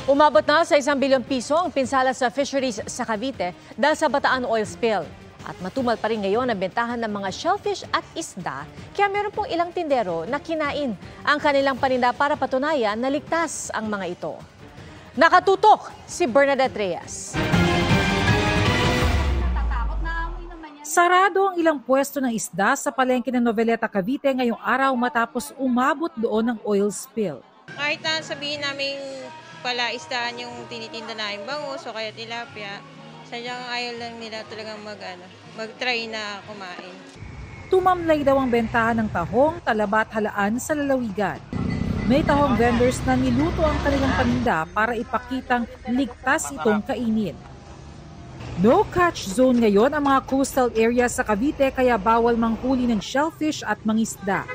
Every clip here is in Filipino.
Umabot na sa 1 bilyong piso ang pinsala sa fisheries sa Cavite dahil sa Bataan oil spill. At matumal pa rin ngayon ang bentahan ng mga shellfish at isda, kaya meron pong ilang tindero na kinain ang kanilang paninda para patunayan na ligtas ang mga ito. Nakatutok si Bernadette Reyes. Sarado ang ilang pwesto ng isda sa palengke ng Noveleta, Cavite ngayong araw matapos umabot doon ng oil spill. Kahit na sabihin namin pala isdaan yung tinitinda namin bangus o kaya tilapia, sadyang ayaw lang nila talagang mag-try na kumain. Tumamlay daw ang bentahan ng tahong, talaba at halaan sa lalawigan. May tahong vendors na niluto ang kanilang paninda para ipakitang ligtas itong kainin. No-catch zone ngayon ang mga coastal areas sa Cavite kaya bawal manghuli ng shellfish at mangisda.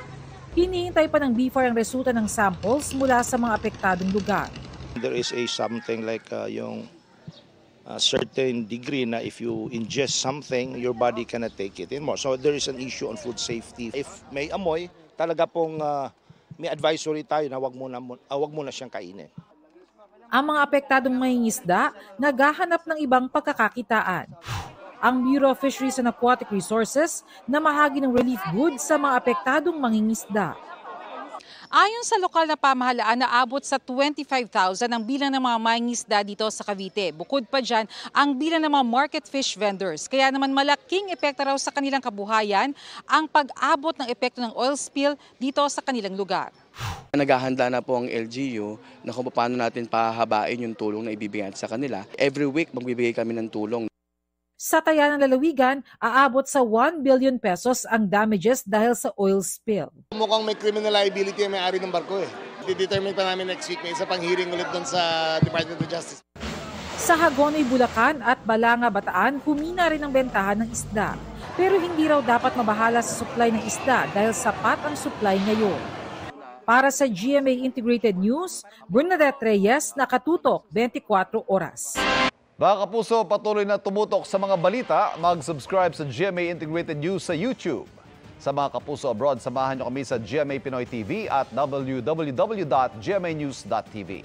Hinihintay pa ng BIFAR ang resulta ng samples mula sa mga apektadong lugar. There is something like yung certain degree na if you ingest something, your body cannot take it anymore. So there is an issue on food safety. If may amoy, talaga pong may advisory tayo na wag muna siyang kainin. Ang mga apektadong mangingisda naghahanap ng ibang pagkakakitaan. Ang Bureau of Fisheries and Aquatic Resources na mahagi ng relief goods sa mga apektadong mangingisda. Ayon sa lokal na pamahalaan, naabot sa 25,000 ang bilang ng mga mangingisda dito sa Cavite. Bukod pa dyan, ang bilang ng mga market fish vendors. Kaya naman malaking epekto raw sa kanilang kabuhayan ang pag-abot ng epekto ng oil spill dito sa kanilang lugar. Naghahanda na po ang LGU na kung paano natin pahabain yung tulong na ibibigay sa kanila. Every week magbibigay kami ng tulong. Sa taya ng lalawigan, aabot sa 1 billion pesos ang damages dahil sa oil spill. Mukhang may criminal liability ang may-ari ng barko eh. I-determine pa namin next week. May isa pang hearing ulit doon sa Department of Justice. Sa Hagonoy, Bulacan at Balanga, Bataan, humina rin ang bentahan ng isda. Pero hindi raw dapat mabahala sa supply ng isda dahil sapat ang supply ngayon. Para sa GMA Integrated News, Bernadette Reyes, nakatutok 24 oras. Mga kapuso, patuloy na tumutok sa mga balita. Mag-subscribe sa GMA Integrated News sa YouTube. Sa mga kapuso abroad, samahan niyo kami sa GMA Pinoy TV at www.gmanews.tv.